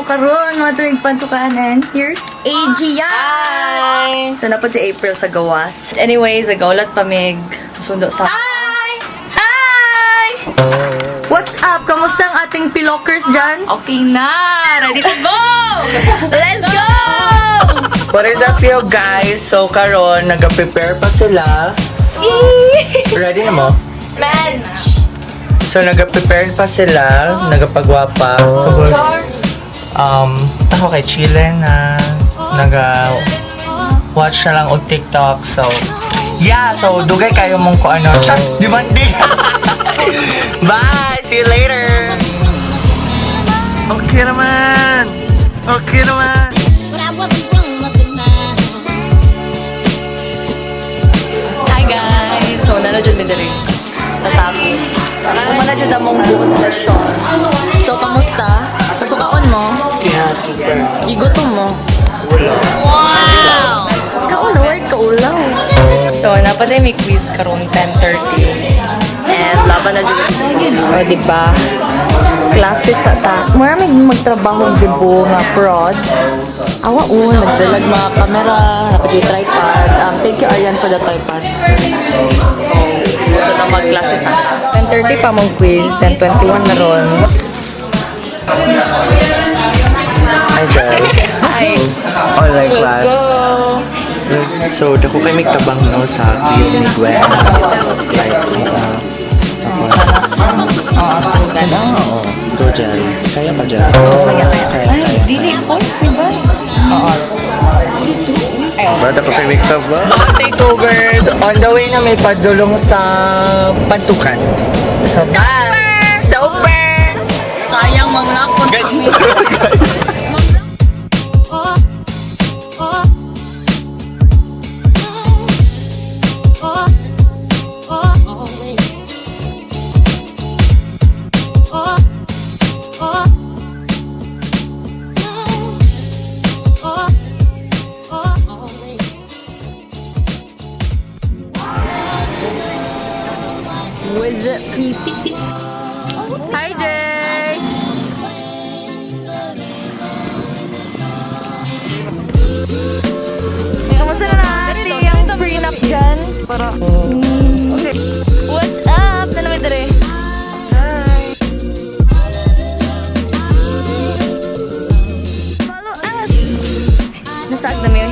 So, karon mga tuwing pantukanan, here's AG. Hi! So, napod si April sa gawas. Anyways, nagaulat pa mig sundo sa... Hi! Hi! What's up? Kamusta ang ating pilokers dyan? Okay na! Ready to go! Let's go! What is up, yo guys? So, karon nag-prepare pa sila. Ready na mo? Match! So, nag-prepare pa sila. Nagapagwapa. Ako kay chile na. Nag-watch na lang og TikTok. So, yeah. So, dugay kayo mong ko ano. Chat! Demanding! Bye! See you later! Okay naman! Okay naman! Hi guys! So, nanadyan mi diri sa tabi. Manadyan na mong buot session. So, kamusta? Kasukaon mo? Yeah, super. Igutom mo? Wala. Wow! Kaulaw ay kaulaw. So, napaday may quiz karon 10:30. And laban na dyan. O, diba? Klase sa ta. Maraming magtrabaho dibo nga prod. Awa nagdalag mga camera, napag tripod. Thank you Aryan for the tripod. So, ito na mag-klase sa 10:30 pa mong quiz, 10:21 na ron. Hi guys. Hi! Online class. Go! So, dako kay may tabang no sa quiz ni Gwen. Like, oo. Go dyan. Kaya pa dyan. Kaya. Ay, dili force, diba? Oo. Ba't ako kay may tabang? Takeover. On the way na may padulong sa Pantukan. So, bye! Super! Sayang manglakot kami. Guys! With the PP. Hi, Jay! Kamusta na natin yung prenup dyan? Para, okay. What's up? Na naman dere? Hi! Follow us! Nasaag na may.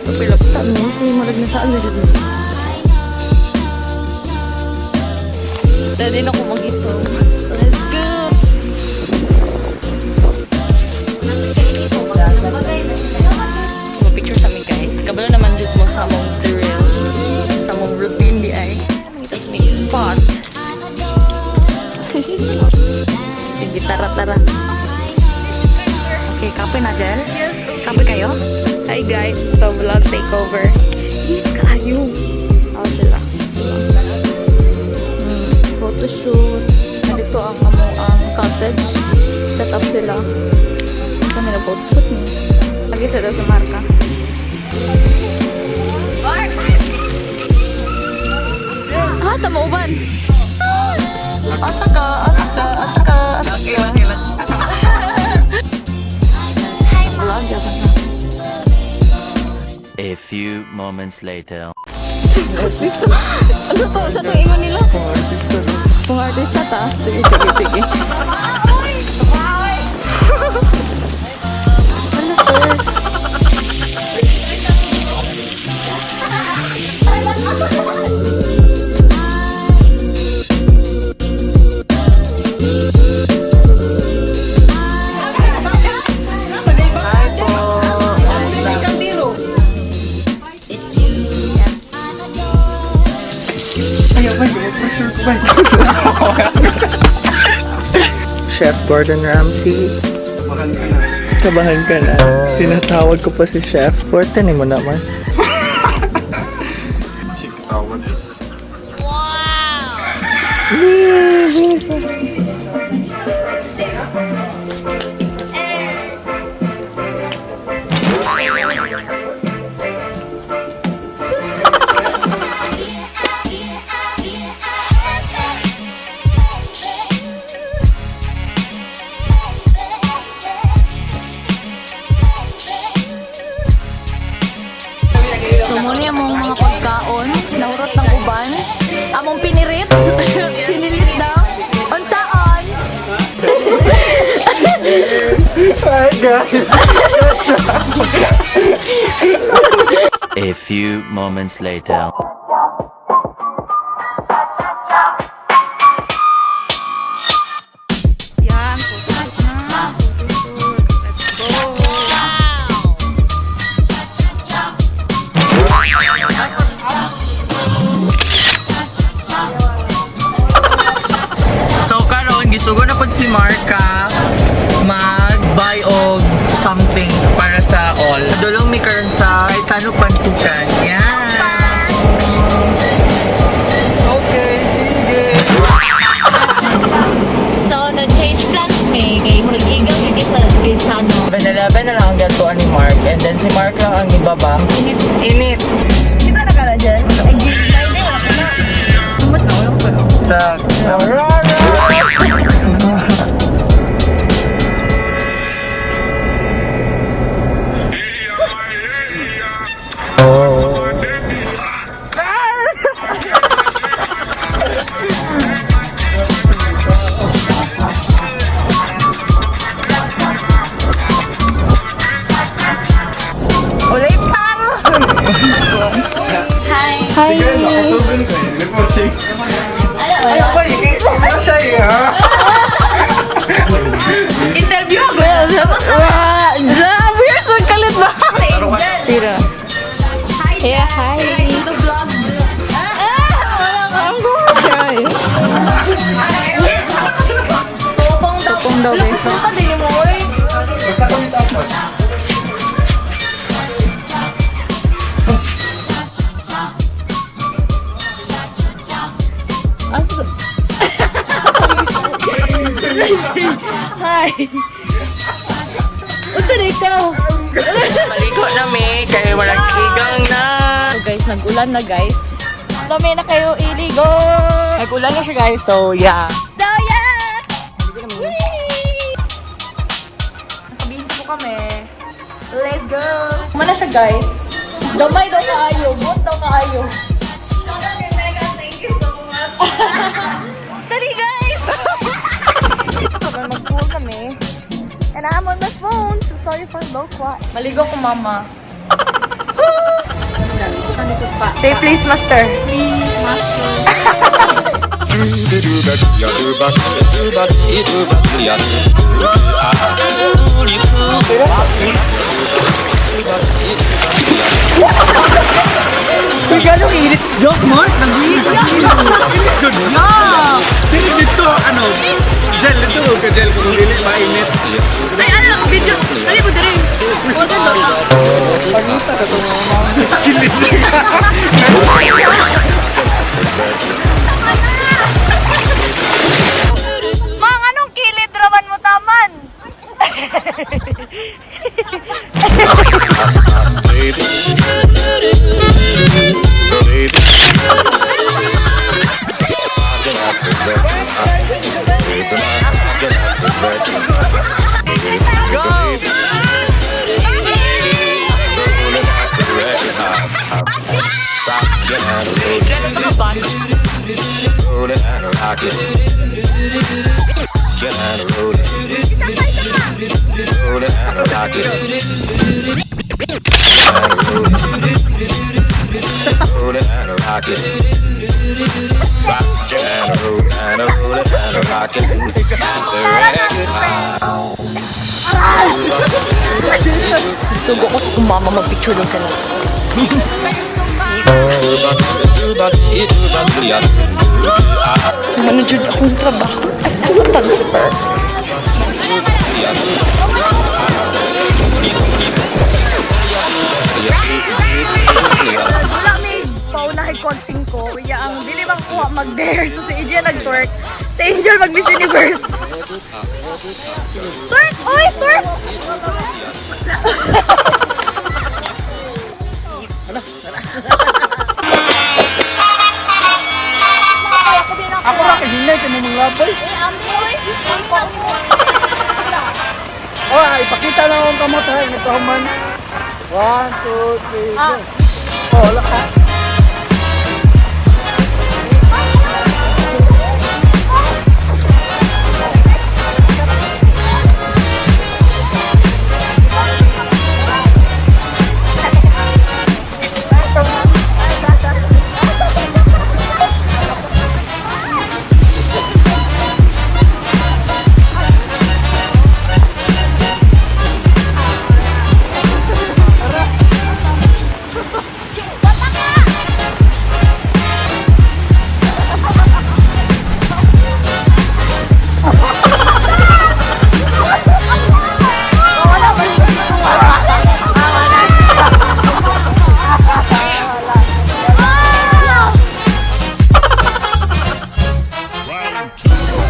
Kapilap ta mo. Marag nasaag na dyan. Ready na ko mag-ito. Let's go! Mag-picture sa amin guys. Kabalo naman dyan mo sa mong drill. Sa mong routine di ay. Tapos may spot. Sige, tara-tara. Okay, kape na dyan? Kape kayo? Hi guys, so vlog takeover. Kayo! Ako sila. Photoshoot. Nandito ang cottage. Set up sila. Kami na photoshoot niyo. Lagi sila sa marka. Ah, tamauban. Asa ka. A few moments later. Ano to? Sa itong ingon nila? Kung artist sa taas. Sige. Ano first? Chef Gordon Ramsay. Kabahan ka na. Tinatawag ko pa si Chef. Forte mo naman. among mga pagkaon, nahurot ng uban. Among pinirit. Pinirit daw. Unsaon? A few moments later. Yan, susut na. Susut. Let's go. So karon gisugo na pud si Marka mag-buy og something para sa all. Dulong mi karon sa Sano Pantukan. Yan. Okay, sige. So, na-change plans may kay Hulgigaw kay sa Sano. 7-Eleven na lang ang gatuan ni Mark and then si Mark lang ang ibaba. Init. Kita na ka na dyan? Ay, gilay na wala ka na. Sumat na, wala ko na. Tak. Ulay paro! Hi! Hi! Ano ba? Interview ako! Weird! Ang kalit ba? Tira. Yeah, hi! Ito vlog. Wala ka. Ang gulay. Tupong daw. Tupong ka din mo, oy. Hi! Unsa na ikaw? Maligo na mi kay walang igang na. So guys, nag-ulan na guys. Lami na kayo iligo! Nag-ulan na siya guys, so yeah. So yeah! Whee! Nakabisi po kami. Let's go! Mana siya guys? Damay daw kaayo. Bot daw kaayo. Thank you so much. Dali guys! Mag-pool kami. And I'm on my phone, so sorry for low quad. Maligo ko mama. Say please, master. Please, master. Uy, gano'ng init? Yok, Mark, nag-iit. Sino dito, ano? Gel, ito, gel kung hindi mainit. Ay, ano lang, video. Dali mo dali. Modern daw lang. Pagita ka ito mga kilit. Mang, anong kilid raman mo taman? Sugo ko sa kumama mag-picture daw sila. Manajud akong trabaho as a photographer. Wala may paunahin consing ko. Kaya ang dili bang kuha mag-dare. So si AJ nag-twerk. Si Angel mag-Miss Universe. Twerk! Oy! Twerk! Ako lang, kahinay ka na mga laboy. Oh, ipakita lang akong kamot ha. Ito man. 1, 2, 3, go. Wala ka.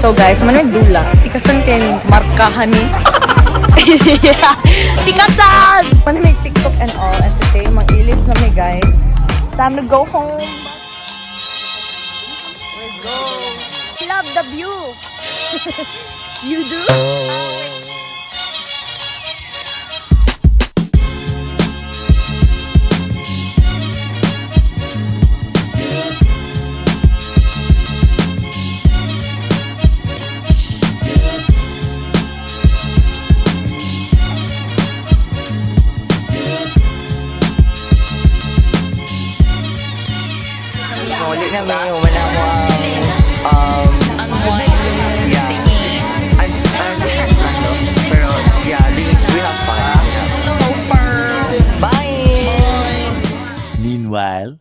So guys, manay dula. Tikasan kayo markahan ni. Tikasan! Manay make TikTok and all. And today, mag-ilis na may guys. It's time to go home. Let's go. Love the view. You do? Ulit na may wala mo ang yeah. Pero yeah, we have fun. So far. Bye! Meanwhile.